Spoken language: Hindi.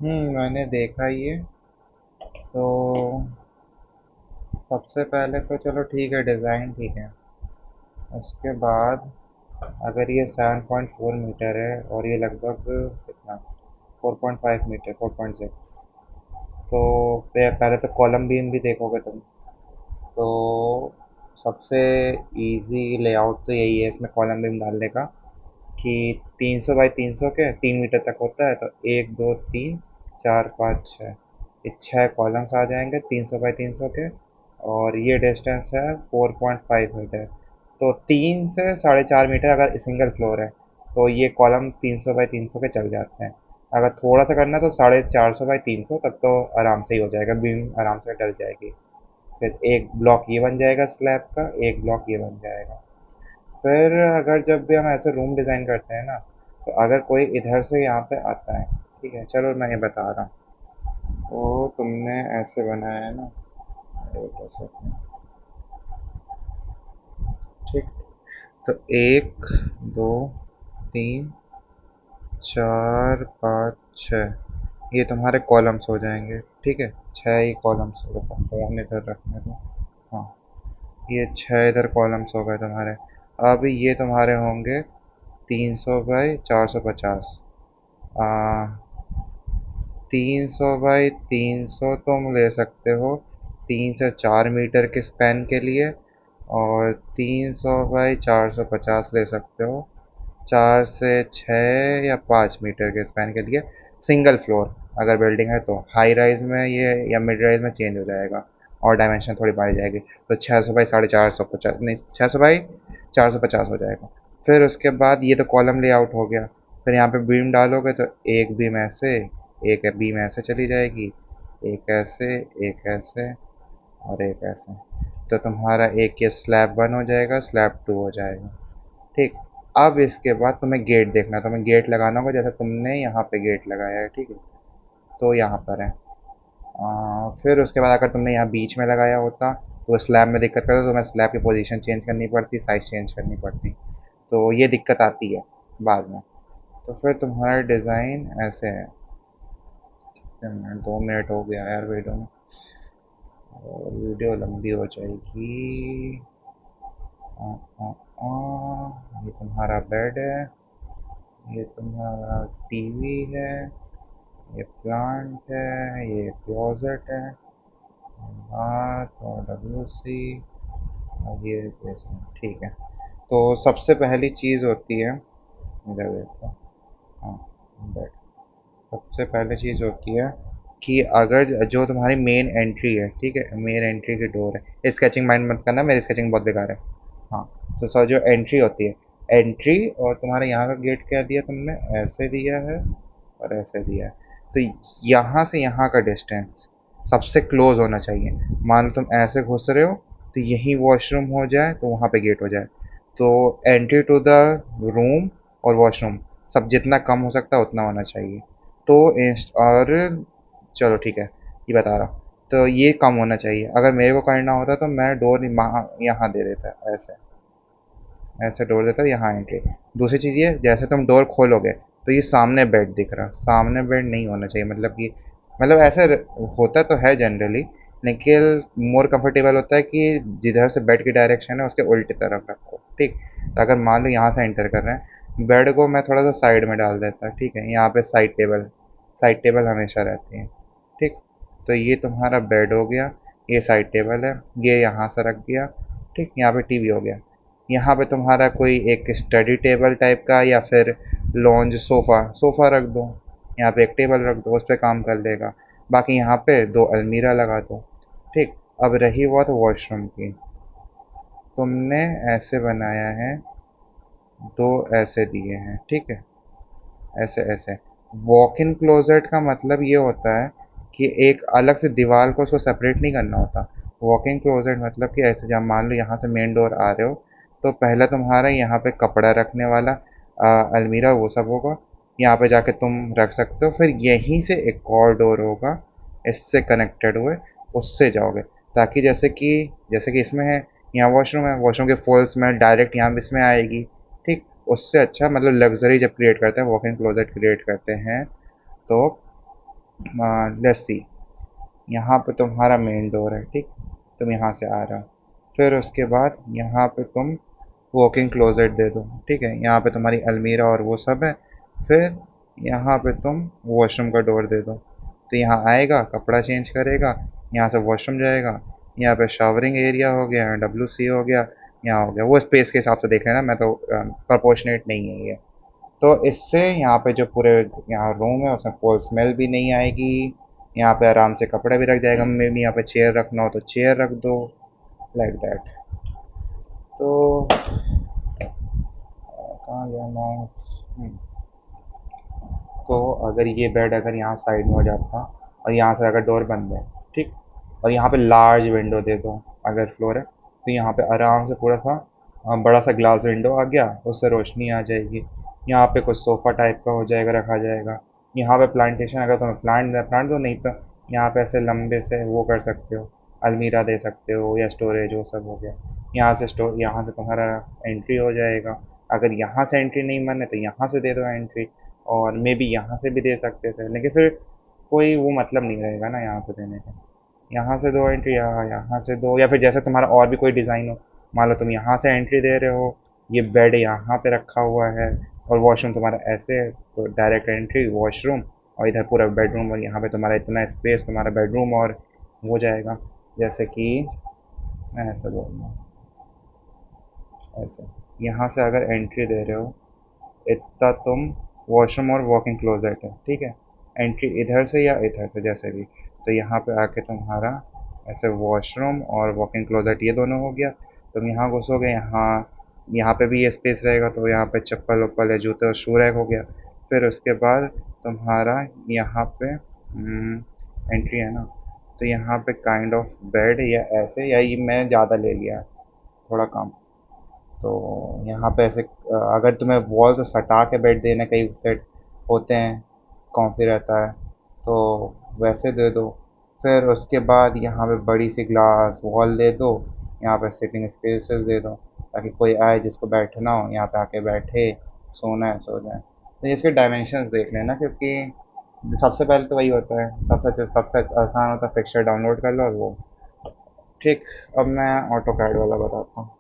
मैंने देखा ये। तो सबसे पहले तो चलो ठीक है, डिज़ाइन ठीक है। उसके बाद अगर ये 7.4 मीटर है और ये लगभग कितना 4.5 मीटर, 4.6, तो पहले तो कॉलम बीम भी देखोगे तुम। तो सबसे इजी लेआउट तो यही है इसमें कॉलम बीम डालने का, कि 300 बाई 300 के 3 मीटर तक होता है, तो 1 2 3 4 5 6, ये 6 कॉलम्स आ जाएंगे 300 बाई 300 के। और ये डिस्टेंस है 4.5 मीटर। तो 3 से 4.5 मीटर अगर सिंगल फ्लोर है, तो ये कॉलम 300 बाई 300 के चल जाते हैं। अगर थोड़ा सा करना है तो 450 बाई 300, तब तो आराम से ही हो जाएगा, बीम आराम से डल जाएगी। फिर एक ब्लॉक ये बन जाएगा स्लैब का, एक ब्लॉक ये बन जाएगा। फिर अगर जब भी हम ऐसे रूम डिज़ाइन करते हैं ना, तो अगर कोई इधर से यहाँ पे आता है, ठीक है, चलो मैं ये बता रहा हूँ। तो तुमने ऐसे बनाया है ना, एक सेकंड, ठीक। तो 1 2 3 4 5 6, ये तुम्हारे कॉलम्स हो जाएंगे, ठीक है। 6 ही कॉलम्स हो गए, फ़ोन इधर रखने दो। हाँ, ये 6 इधर कॉलम्स हो गए तुम्हारे। अब ये तुम्हारे होंगे 300 बाई 450। 300 बाई 300 तुम ले सकते हो 3 से 4 मीटर के स्पैन के लिए, और 300 बाई 450 ले सकते हो 4 से 6 या 5 मीटर के स्पैन के लिए। सिंगल फ्लोर अगर बिल्डिंग है, तो हाई राइज में ये या मिड राइज में चेंज हो जाएगा और डायमेंशन थोड़ी बढ़ जाएगी। तो 600 बाई 450, नहीं, 600 बाई 450 हो जाएगा। फिर उसके बाद ये तो कॉलम लेआउट हो गया। फिर यहाँ पे बीम डालोगे तो एक बीम ऐसे, एक बीम ऐसे चली जाएगी, एक ऐसे, एक ऐसे, और एक ऐसे। तो तुम्हारा एक ये स्लैब 1 हो जाएगा, स्लैब 2 हो जाएगा, ठीक। अब इसके बाद तुम्हें गेट देखना है, तुम्हें गेट लगाना होगा, जैसे तुमने यहाँ पे गेट लगाया है, ठीक है। तो यहाँ पर है। फिर उसके बाद अगर तुमने यहाँ बीच में लगाया होता, तो स्लैब में दिक्कत करता, तो तुम्हें स्लैब की पोजीशन चेंज करनी पड़ती, साइज चेंज करनी पड़ती। तो ये दिक्कत आती है बाद में। तो फिर तुम्हारा डिज़ाइन ऐसे है। कितने मिनट, 2 मिनट हो गया यार वीडियो में, और वीडियो लंबी हो जाएगी। आ, आ, ये तुम्हारा बेड है, ये तुम्हारा टीवी है, ये प्लांट है, ये क्लोजेट है, बाथ और डब्ल्यूसी, और ये बेसमेंट, ठीक है। तो सबसे पहली चीज़ होती है, इधर देखो, हाँ, बेड। सबसे पहले चीज़ होती है कि अगर जो तुम्हारी मेन एंट्री है, ठीक है, मेन एंट्री की डोर है, स्केचिंग माइंड मत करना, मेरी स्केचिंग बहुत बेकार है। हाँ, तो सर जो एंट्री होती है, एंट्री, और तुम्हारे यहाँ का गेट क्या दिया तुमने, ऐसे दिया है और ऐसे दिया है। तो यहाँ से यहाँ का डिस्टेंस सबसे क्लोज होना चाहिए। मान लो तुम ऐसे घुस रहे हो, तो यही वॉशरूम हो जाए तो वहाँ पे गेट हो जाए। तो एंट्री टू द रूम और वॉशरूम सब जितना कम हो सकता है उतना होना चाहिए। तो और चलो ठीक है, ये बता रहा हूँ। तो ये कम होना चाहिए। अगर मेरे को करना होता तो मैं डोर यहाँ दे देता, ऐसे ऐसे डोर देता, यहाँ एंट्री। दूसरी चीज़ ये, जैसे तुम डोर खोलोगे तो ये सामने बेड दिख रहा, सामने बेड नहीं होना चाहिए, मतलब कि मतलब ऐसे होता तो है जनरली, लेकिन मोर कंफर्टेबल होता है कि जिधर से बेड की डायरेक्शन है उसके उल्टी तरफ रखो, ठीक। तो अगर मान लो यहाँ से एंटर कर रहे हैं, बेड को मैं थोड़ा सा साइड में डाल देता, ठीक है। यहाँ पे साइड टेबल हमेशा रहती है, ठीक। तो ये तुम्हारा बेड हो गया, ये साइड टेबल है, ये यहाँ से रख दिया, ठीक। यहाँ पे टीवी हो गया। यहाँ पे तुम्हारा कोई एक स्टडी टेबल टाइप का या फिर लॉन्ज सोफ़ा सोफ़ा रख दो, यहाँ पे एक टेबल रख दो, उस पर काम कर लेगा। बाकी यहाँ पे 2 अलमीरा लगा दो, ठीक। अब रही बात वॉशरूम की, तुमने ऐसे बनाया है, दो ऐसे दिए हैं, ठीक है, ऐसे ऐसे। वॉक इन क्लोजेट का मतलब ये होता है कि एक अलग से दीवार को उसको सेपरेट नहीं करना होता। वॉक इन क्लोजेट मतलब कि ऐसे, जब मान लो यहाँ से मेन डोर आ रहे हो, तो पहले तुम्हारा यहाँ पे कपड़ा रखने वाला अलमीरा वो सब होगा, यहाँ पे जाके तुम रख सकते हो। फिर यहीं से एक और डोर होगा इससे कनेक्टेड हुए, उससे जाओगे, ताकि जैसे कि इसमें है, यहाँ वॉशरूम है, वॉशरूम के फुल स्मेल डायरेक्ट यहाँ इसमें आएगी, ठीक। उससे अच्छा मतलब लग्जरी जब क्रिएट करते हैं, वॉक इन क्लोजेट क्रिएट करते हैं, तो लेट्स सी, यहाँ पे तुम्हारा मेन डोर है, ठीक, तुम यहाँ से आ रहे हो। फिर उसके बाद यहाँ पे तुम वॉकिंग क्लोजेट दे दो, ठीक है, यहाँ पे तुम्हारी अलमीरा और वो सब है। फिर यहाँ पे तुम वॉशरूम का डोर दे दो, तो यहाँ आएगा, कपड़ा चेंज करेगा, यहाँ से वॉशरूम जाएगा, यहाँ पे शावरिंग एरिया हो गया, WC हो गया, यहाँ हो गया। वो स्पेस के हिसाब से देख लेना, मैं तो प्रपोर्शनेट नहीं है ये। तो इससे यहाँ पे जो पूरे यहाँ रूम है उसमें फॉल स्मेल भी नहीं आएगी। यहाँ पे आराम से कपड़ा भी रख जाएगा, मे भी यहाँ पे चेयर रखना हो तो चेयर रख दो, लाइक दैट। तो कहाँ गया माउस। तो अगर ये बेड अगर यहाँ साइड में हो जाता और यहाँ से अगर डोर बंद है, ठीक, और यहाँ पे लार्ज विंडो दे दो, अगर फ्लोर है तो यहाँ पे आराम से पूरा सा बड़ा सा ग्लास विंडो आ गया, उससे रोशनी आ जाएगी। यहाँ पे कुछ सोफ़ा टाइप का हो जाएगा, रखा जाएगा। यहाँ पे प्लांटेशन, अगर तुम्हें प्लांट तो नहीं, तो यहाँ पे ऐसे लंबे से वो कर सकते हो, अलमीरा दे सकते हो या स्टोरेज, वो सब हो गया। यहाँ से तुम्हारा एंट्री हो जाएगा। अगर यहाँ से एंट्री नहीं मन है तो यहाँ से दे दो एंट्री, और मे बी यहाँ से भी दे सकते थे, लेकिन फिर कोई वो मतलब नहीं रहेगा ना यहाँ से देने का। यहाँ से दो एंट्री, या यहाँ से दो, या फिर जैसे तुम्हारा और भी कोई डिज़ाइन हो। मान लो तुम यहाँ से एंट्री दे रहे हो, ये बेड यहाँ पे रखा हुआ है, और वॉशरूम तुम्हारा ऐसे है, तो डायरेक्ट एंट्री वॉशरूम, और इधर पूरा बेडरूम, और यहाँ पे तुम्हारा इतना स्पेस, तुम्हारा बेडरूम और हो जाएगा। जैसे कि मैं ऐसा बोल रहा हूँ, ऐसे यहाँ से अगर एंट्री दे रहे हो, इतना तुम, वॉशरूम और वॉकिंग क्लोजेट है, ठीक है, एंट्री इधर से या इधर से जैसे भी, तो यहाँ पे आके तुम्हारा ऐसे वॉशरूम और वॉकिंग क्लोजेट ये दोनों हो गया। तुम यहाँ घुसोगे, यहाँ यहाँ पे भी ये स्पेस रहेगा, तो यहाँ पे चप्पल वप्पल या जूते और शू रैक हो गया। फिर उसके बाद तुम्हारा यहाँ पे एंट्री है ना, तो यहाँ पे काइंड ऑफ बेड या ऐसे, या ये मैं ज़्यादा ले लिया थोड़ा कम, तो यहाँ पे ऐसे अगर तुम्हें वॉल से सटा के बेड देना, कई सेट होते हैं, कॉम्फी रहता है, तो वैसे दे दो। फिर उसके बाद यहाँ पे बड़ी सी ग्लास वॉल दे दो, यहाँ पे सिटिंग स्पेसेस दे दो, ताकि कोई आए जिसको बैठना हो यहाँ पे आके बैठे, सोना है सो जाए। तो इसके डायमेंशंस देख लेना, क्योंकि सबसे पहले तो वही होता है, सबसे आसान होता है, पिक्चर डाउनलोड कर लो और वो, ठीक। अब मैं ऑटो कैड वाला बताता हूँ।